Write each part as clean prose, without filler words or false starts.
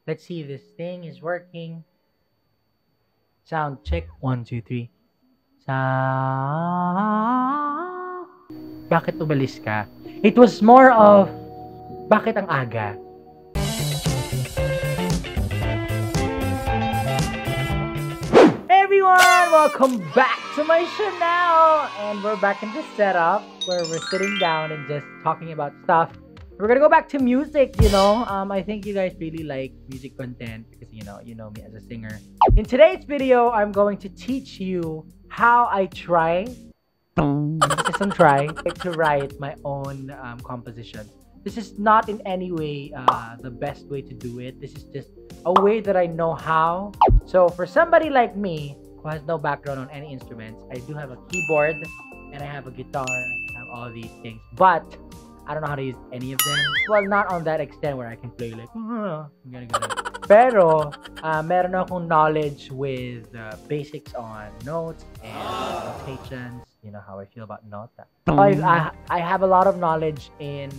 Let's see if this thing is working. Sound check. 1, 2, 3. Sound. Bakit umalis ka? It was more of, bakit ang aga? Everyone, welcome back to my channel. And we're back in this setup where we're sitting down and just talking about stuff. We're gonna go back to music, I think you guys really like music content because you know me as a singer. In today's video, I'm going to teach you how I try to write my own composition. This is not in any way the best way to do it. This is just a way that I know how. So for somebody like me who has no background on any instruments, I do have a keyboard and I have a guitar, I have all these things, but I don't know how to use any of them. Well, not on that extent where I can play like, I'm gonna go. Pero, meron akong knowledge with basics on notes and notations. You know how I feel about nota. I have a lot of knowledge in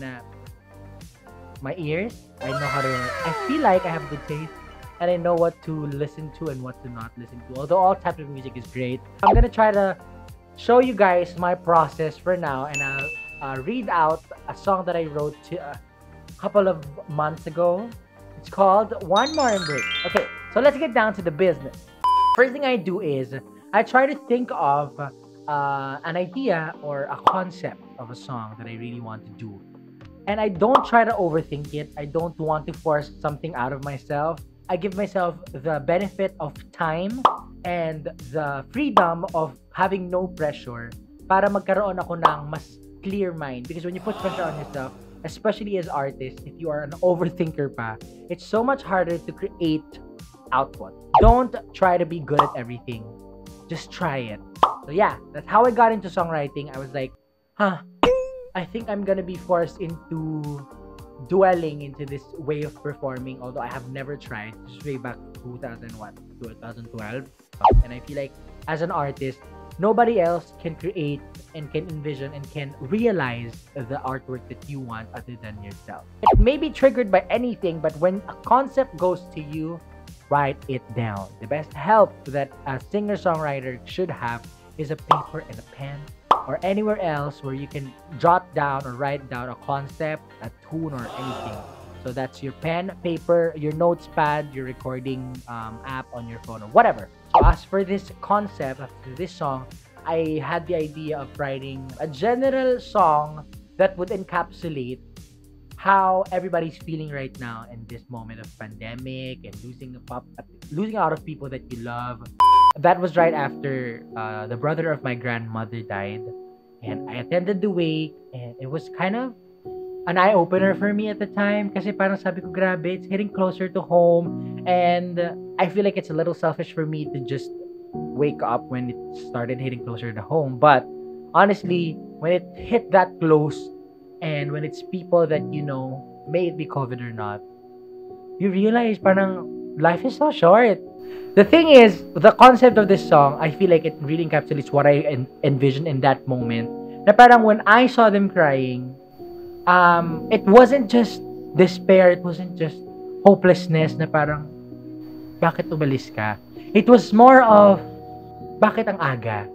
my ears. I know how to, I feel like I have good taste. And I know what to listen to and what to not listen to. Although all types of music is great. I'm gonna try to show you guys my process for now. And I'll read out a song that I wrote a couple of months ago. It's called One More Embrace. Okay, so let's get down to the business. First thing I do is I try to think of an idea or a concept of a song that I really want to do. And I don't try to overthink it. I don't want to force something out of myself. I give myself the benefit of time and the freedom of having no pressure para magkaroon ako ng mas clear mind. Because when you put pressure on yourself, especially as artists, if you are an overthinker pa, it's so much harder to create output. Don't try to be good at everything. Just try it. So yeah, that's how I got into songwriting. I was like, I think I'm gonna be forced into dwelling into this way of performing, although I have never tried. This is way back 2012. And I feel like as an artist, nobody else can create and can envision and can realize the artwork that you want other than yourself. It may be triggered by anything, but when a concept goes to you, write it down. The best help that a singer-songwriter should have is a paper and a pen, or anywhere else where you can jot down or write down a concept, a tune, or anything. So that's your pen, paper, your notes pad, your recording app on your phone, or whatever. So as for this concept, after this song, I had the idea of writing a general song that would encapsulate how everybody's feeling right now in this moment of pandemic and losing a lot of people that you love. That was right after the brother of my grandmother died, and I attended the wake, and it was kind of an eye-opener for me at the time kasi parang sabi ko, grabe, it's hitting closer to home, and I feel like it's a little selfish for me to just wake up when it started hitting closer to home. But honestly, when it hit that close, and when it's people that you know, may it be COVID or not, you realize parang life is so short. The thing is, the concept of this song, I feel like it really encapsulates what I envisioned in that moment. Na parang when I saw them crying, it wasn't just despair, it wasn't just hopelessness na parang, bakit umalis ka? It was more of, bakit ang aga?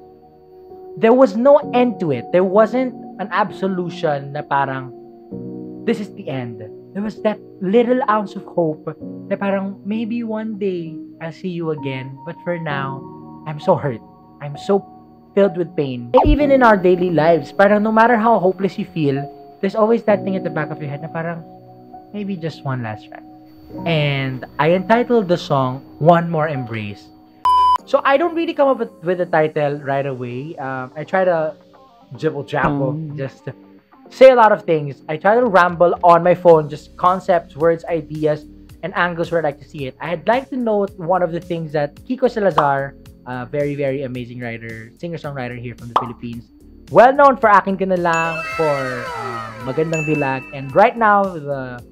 There was no end to it. There wasn't an absolution na parang, this is the end. There was that little ounce of hope na parang, maybe one day, I'll see you again. But for now, I'm so hurt. I'm so filled with pain. And even in our daily lives, parang no matter how hopeless you feel, there's always that thing at the back of your head na parang, maybe just one last try. And I entitled the song, One More Embrace. So I don't really come up with the title right away. I try to jibble-jabble, just say a lot of things. I try to ramble on my phone, just concepts, words, ideas, and angles where I'd like to see it. I'd like to note one of the things that Kiko Salazar, a very, very amazing writer, singer-songwriter here from the Philippines, well known for Akin Ka Na Lang, for Magandang Dilag, and right now the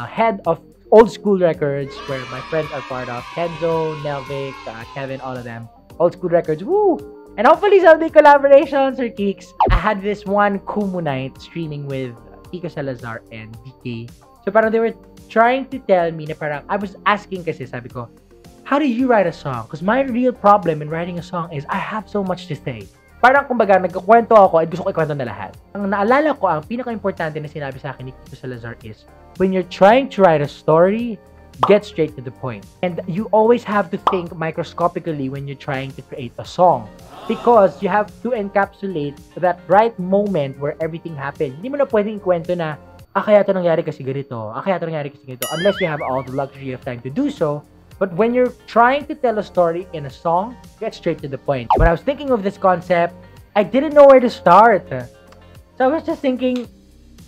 head of Old School Records, where my friends are part of, Kenzo, Nelvic, Kevin, all of them. Old School Records, woo! And hopefully someday collaborations or kicks. I had this one Kumu night streaming with Kiko Salazar and DK. So parang they were trying to tell me na parang, I was asking kasi, sabi ko, how do you write a song? Because my real problem in writing a song is I have so much to say. Parang kumbaga, nagkukwento ako at gusto ko ikwento na lahat. Ang naalala ko, ang pinaka-importante na sinabi sa akin ni Tito Salazar is, when you're trying to write a story, get straight to the point. And you always have to think microscopically when you're trying to create a song. Because you have to encapsulate that right moment where everything happened. Hindi mo na pwedeng ikwento na, kaya ito nangyari kasi ganito, kaya ito nangyari kasi ganito, unless you have all the luxury of time to do so. But when you're trying to tell a story in a song, get straight to the point. When I was thinking of this concept, I didn't know where to start. So I was just thinking,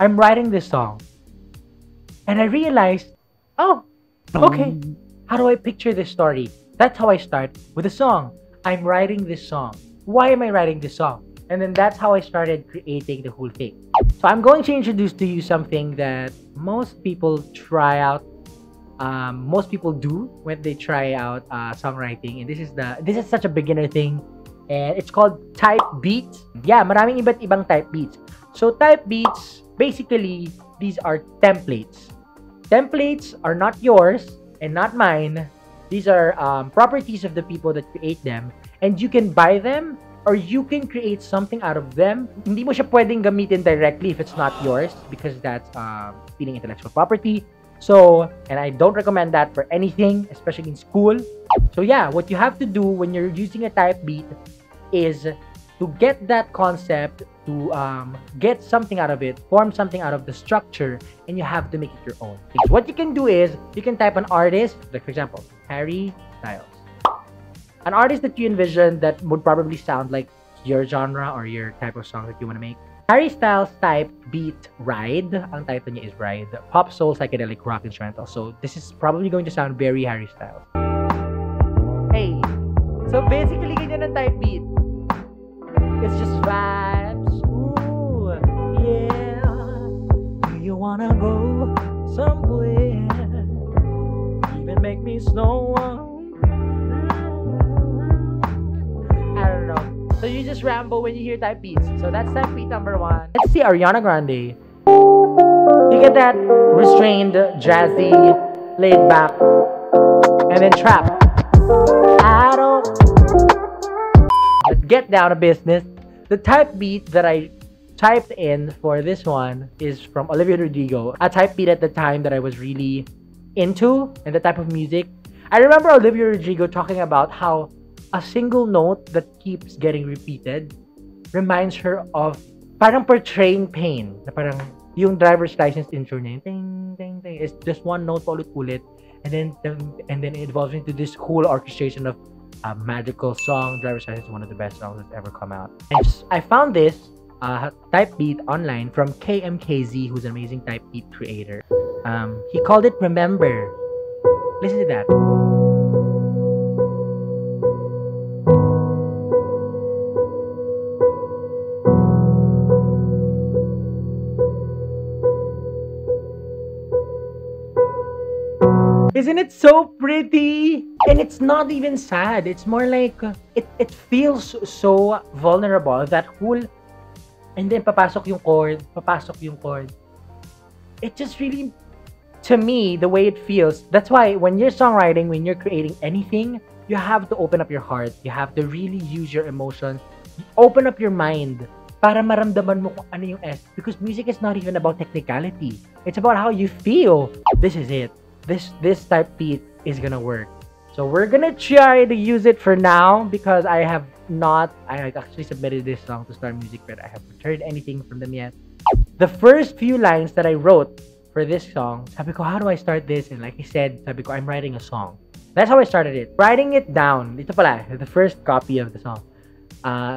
I'm writing this song. And I realized, oh, okay, how do I picture this story? That's how I start with a song. I'm writing this song. Why am I writing this song? And then that's how I started creating the whole thing. So I'm going to introduce to you something that most people try out. Most people do when they try out songwriting, and this is such a beginner thing, and it's called Typebeat. Yeah, maraming iba't ibang type beats. So type beats, basically, these are templates. Templates are not yours and not mine. These are properties of the people that create them, and you can buy them or you can create something out of them. Hindi mo siya pwedeng gamitin directly if it's not yours, because that's stealing intellectual property. So, and I don't recommend that for anything, especially in school. So yeah, what you have to do when you're using a type beat is to get that concept, to get something out of it, form something out of the structure, and you have to make it your own. So what you can do is, you can type an artist, like for example, Harry Styles. An artist that you envision that would probably sound like your genre or your type of song that you want to make. Harry Styles type beat Ride. Ang title niya is Ride. Pop, soul, psychedelic, rock, instrumental. So this is probably going to sound very Harry Styles. Hey. So basically, ganyan ang type beat. It's just vibes. Ooh, yeah. Do you wanna go somewhere? Even make me slow. I don't know. So you just ramble when you hear type beats. So that's type beat number 1. Let's see Ariana Grande. You get that restrained, jazzy, laid back, and then trap. I don't. Let's get down to business. The type beat that I typed in for this one is from Olivia Rodrigo. A type beat at the time that I was really into, and the type of music. I remember Olivia Rodrigo talking about how a single note that keeps getting repeated reminds her of parang portraying pain. Na parang yung driver's license intro niya, ting, ting, ting, it's just one note ulit-ulit, and then it evolves into this whole orchestration of a magical song. Driver's license is one of the best songs that's ever come out. And I found this type beat online from KMKZ, who's an amazing type beat creator. He called it Remember. Listen to that. Isn't it so pretty? And it's not even sad. It's more like, it feels so vulnerable, that whole, and then papasok yung chord. It just really, to me, the way it feels, that's why when you're songwriting, when you're creating anything, you have to open up your heart. You have to really use your emotions. Open up your mind para maramdaman mo kung ano yung S. Because music is not even about technicality. It's about how you feel. This is it. This type beat is gonna work. So we're gonna try to use it for now, because I actually submitted this song to Star Music, but I haven't heard anything from them yet. The first few lines that I wrote for this song, sabi ko, how do I start this? And like I said, sabi ko, I'm writing a song. That's how I started it. Writing it down. Ito pala, the first copy of the song.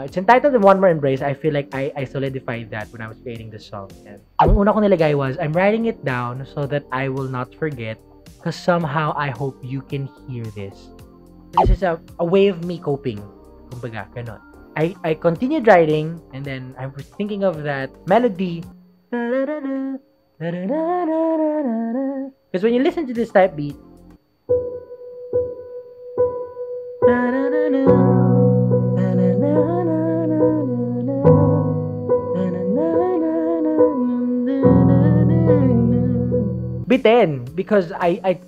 It's entitled One More Embrace. I feel like I solidified that when I was creating this song. And ang una ko nilagay was, I'm writing it down so that I will not forget, because somehow I hope you can hear this. This is a way of me coping. Kumbaga, ganon. I continued writing, and then I was thinking of that melody. Because when you listen to this type beat, bitin because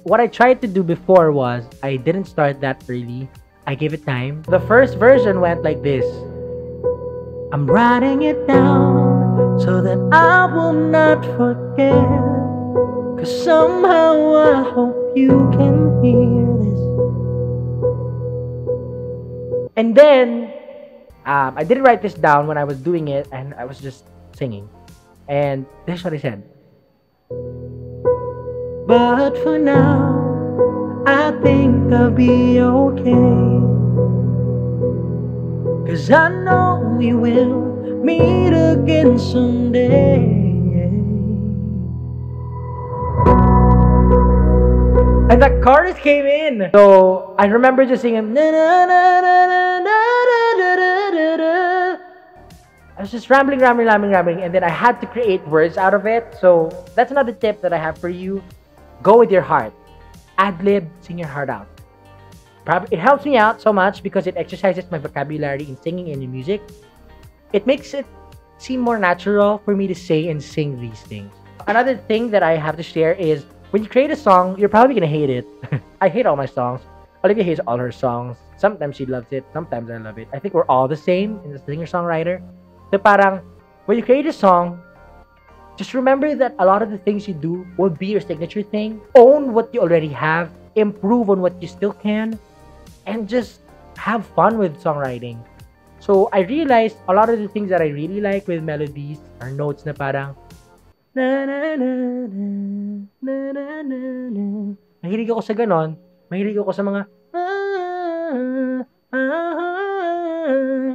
what I tried to do before was I didn't start that early. I gave it time. The first version went like this. I'm writing it down so that I will not forget. Cause somehow I hope you can hear this. And then I didn't write this down when I was doing it, and I was just singing. And this is what I said. But for now, I think I'll be okay. Cause I know we will meet again someday. And the chorus came in. So I remember just singing. Na, na, na, na, na, na, na, na, na. I was just rambling. And then I had to create words out of it. So that's another tip that I have for you. Go with your heart. Ad-lib, sing your heart out. It helps me out so much because it exercises my vocabulary in singing and in music. It makes it seem more natural for me to say and sing these things. Another thing that I have to share is when you create a song, you're probably gonna hate it. I hate all my songs. Olivia hates all her songs. Sometimes she loves it. Sometimes I love it. I think we're all the same in the singer-songwriter. So parang, when you create a song, just remember that a lot of the things you do will be your signature thing. Own what you already have. Improve on what you still can. And just have fun with songwriting. So I realized a lot of the things that I really like with melodies are notes na parang na na na na na na na na. Mahilig ako sa ganon. Mahilig ako sa mga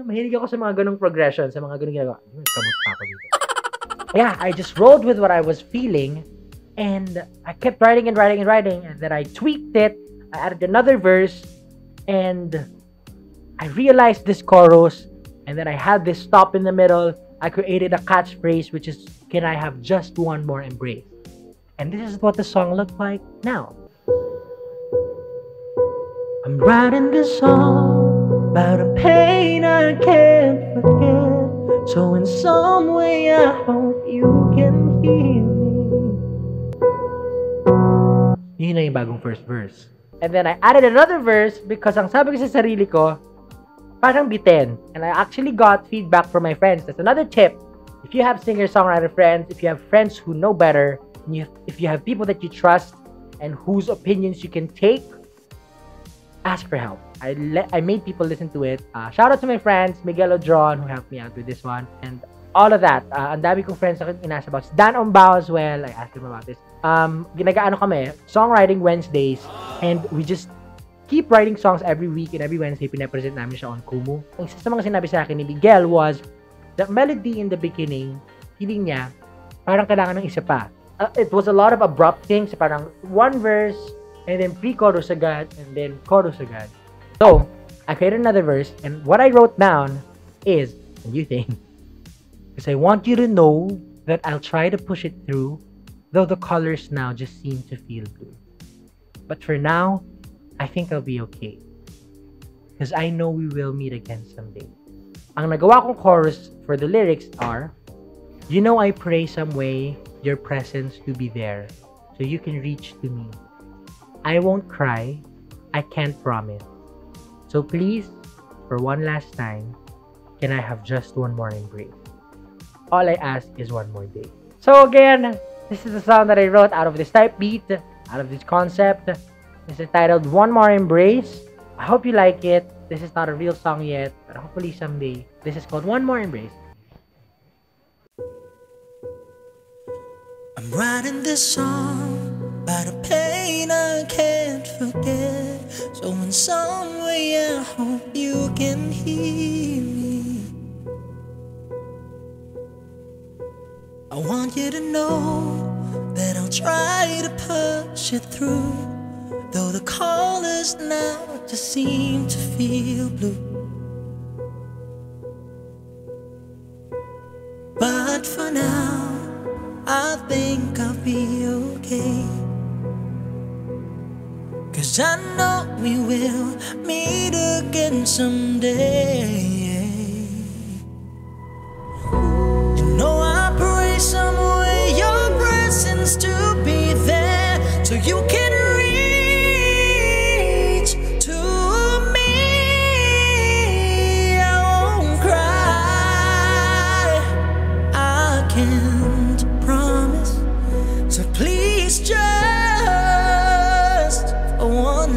mahilig ako sa mga ganong progression, sa mga ganong ginagawa. Kamot pa ako dito. Yeah, I just rolled with what I was feeling, and I kept writing, and then I tweaked it. I added another verse, and I realized this chorus, and then I had this stop in the middle. I created a catchphrase, which is, can I have just one more embrace? And this is what the song looked like now. I'm writing this song about a pain I can't forget. So in some way I hope you can hear me. Yun na yung bagong first verse. And then I added another verse because ang sabi ko sa sarili ko, parang bitin. And I actually got feedback from my friends. That's another tip. If you have singer-songwriter friends, if you have friends who know better, if you have people that you trust and whose opinions you can take, ask for help. I made people listen to it. Shout out to my friends, Miguel Odron, who helped me out with this one. And all of that. Ang dami kong friends na inasa about. Dan Ombao as well. I asked him about this. Ginagaano kami, songwriting Wednesdays. And we just keep writing songs every week, and every Wednesday, pinapresent namin siya on Kumu. Ang isa sa mga sinabi sa akin ni Miguel was, the melody in the beginning, feeling niya, parang kailangan ng isa pa. It was a lot of abrupt things, parang one verse, and then pre-chorus agad, and then chorus agad. So, I created another verse, and what I wrote down is, a new thing, because I want you to know that I'll try to push it through, though the colors now just seem to feel blue. But for now, I think I'll be okay. Because I know we will meet again someday. Ang nagawa kong chorus for the lyrics are, you know I pray some way your presence to be there so you can reach to me. I won't cry, I can't promise. So please, for one last time, can I have just one more embrace? All I ask is one more day. So again, this is the song that I wrote out of this Typebeat, out of this concept. It's entitled One More Embrace. I hope you like it. This is not a real song yet, but hopefully someday. This is called One More Embrace. I'm writing this song about a pain I can't forget. So in some way I hope you can hear me. I want you to know that I'll try to push it through, though the colors now just seem to feel blue. But for now, I think I'll be okay. 'Cause I know we will meet again someday. You know I pray some way your presence to be there.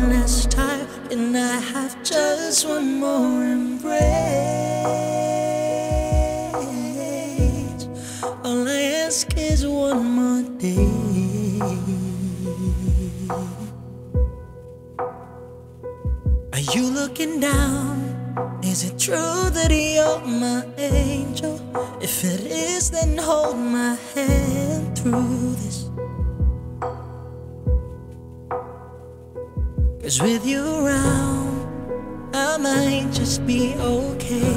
one last time. Can I have just one more embrace? All I ask is one more day. Are you looking down? Is it true that you're my angel? If it is, then hold my hand through this. 'Cause with you around, I might just be okay.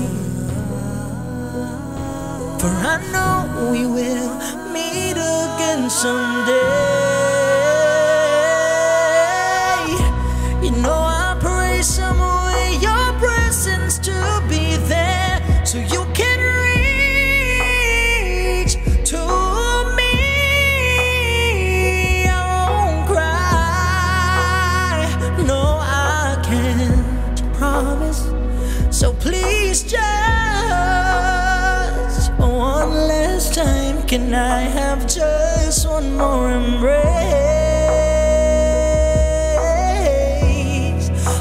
For I know we will meet again someday. You know I pray some way your presence to be there, so you can reach to me. I won't cry, no I can't promise. So please just one last time, can I have just one more embrace?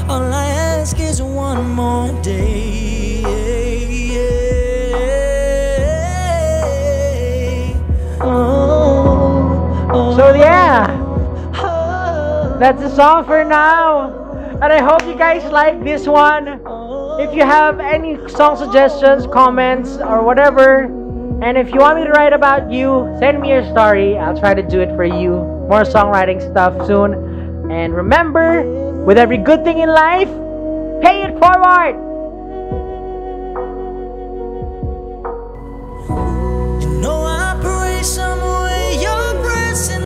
All I ask is one more day. So yeah, that's the song for now. And I hope you guys like this one. If you have any song suggestions, comments, or whatever, and if you want me to write about you, send me your story. I'll try to do it for you. More songwriting stuff soon. And remember, with every good thing in life, pay it forward!